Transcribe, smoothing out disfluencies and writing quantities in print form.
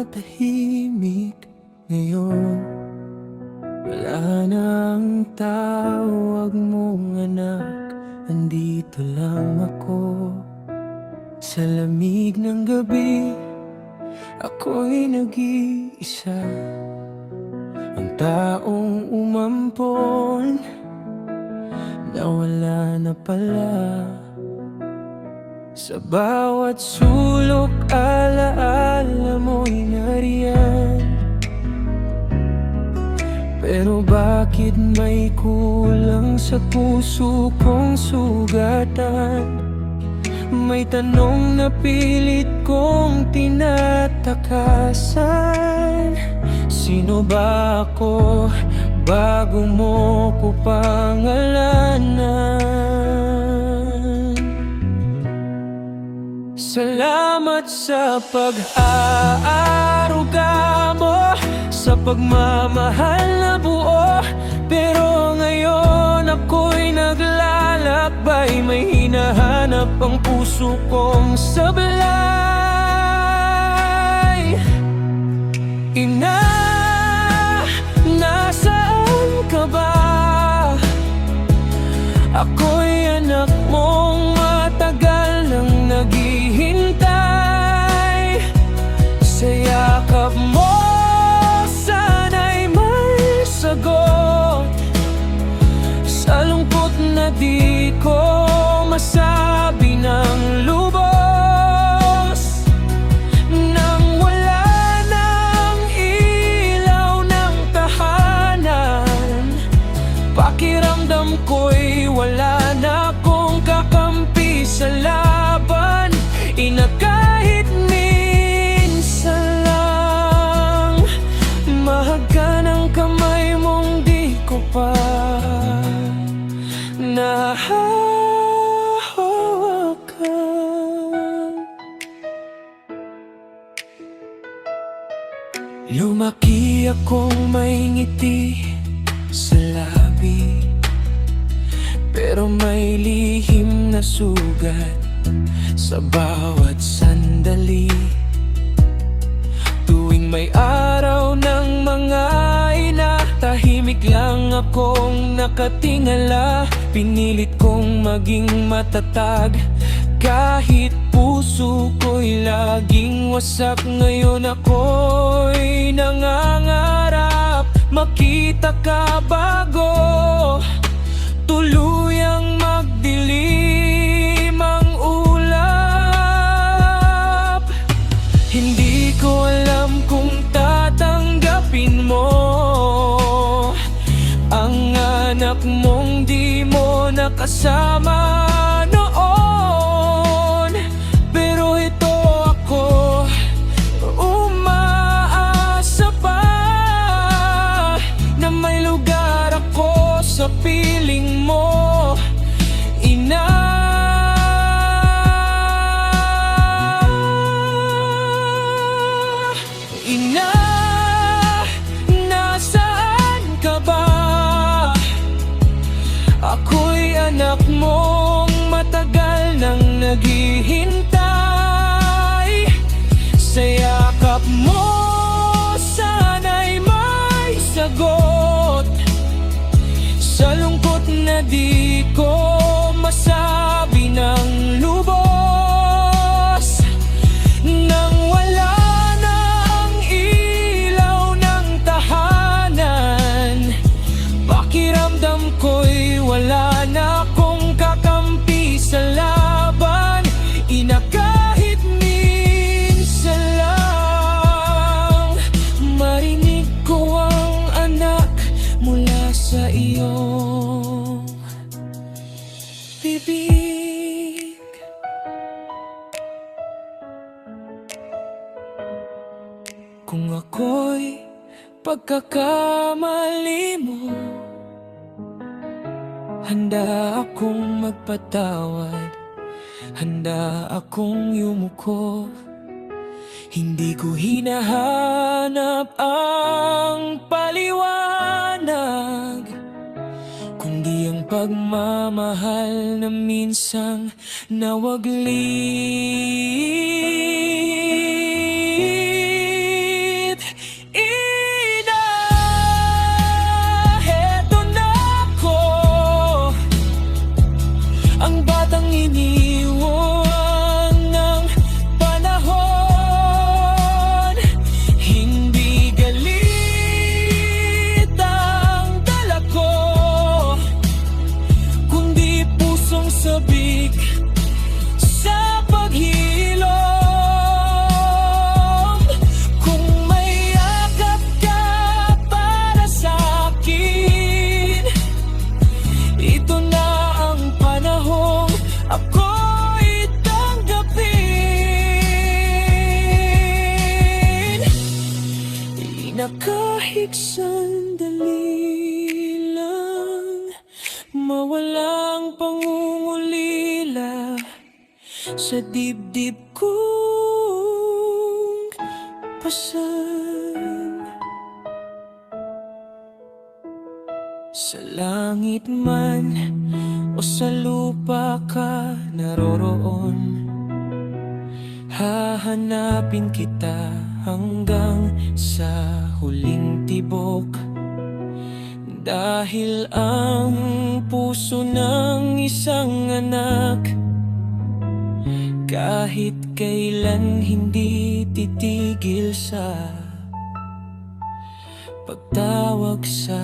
tahimik ngayon. Wala nang tawag mong anak, andito lang ako. Sa lamig ng gabi, ako'y nag-iisa, ang taong umampon, nawala na pala. Sa bawat sulok, alaala mo'y nariyan. Pero bakit may kulang sa puso kong sugatan? May tanong na pilit kong tinatakasan. Sino ba ako bago mo ko pangalanan? Salamat sa pag-aaruga mo, sa pagmamahal na buo. Pero ngayon ako'y naglalakbay, may hinahanap ang puso kong sablay. Ina, nasaan ka ba? Ako'y anak mong matagal nang naghihintay. Sa yakap mo sana'y may sagot, sa lungkot na di ko masabi ng lubos. Nang wala ng ilaw ng tahanan, pakiramdam ko'y wala na akong kakampi sa laban. Ina, kahit minsan lang, mahag ka ng kamay mong di ko pa nahahawakan. Lumaki akong may ngiti sa labi, pero may lihim na sugat sa bawat sandali. Tuwing may araw ng mga ina, tahimik lang akong nakatingala. Pinilit kong maging matatag, kahit puso ko'y laging wasak. Ngayon ako'y nangangarap makita ka bago tuluyang magdilim ang ulap. Hindi ko alam kung tatanggapin mo ang anak mong di mo nakasama noon. Pero ito ako, umaasa pa na may lugar ako sa piling mo, ina. Ina, nasaan ka ba? Ako'y anak mong matagal nang naghihintay. Sa yakap mo sana'y may sagot, sa lungkot na di ko masabi ng lubos. Nang wala na ang ilaw ng tahanan, pakiramdam ko'y wala na akong kakampi sa laban. Ina, kahit minsan lang, marinig ko ang anak mula sa iyong bibig. Kung ako'y pagkakamali mo, handa akong magpatawad, handa akong yumuko. Hindi ko hinahanap ang paliwanag, kundi ang pagmamahal na minsang nawaglit. Kahit sandali lang, mawalang pangungulila sa dibdib kong pasan. Sa langit man o sa lupa ka naroroon, hahanapin kita hanggang sa huling tibok. Dahil ang puso ng isang anak kahit kailan hindi titigil sa pagtawag sa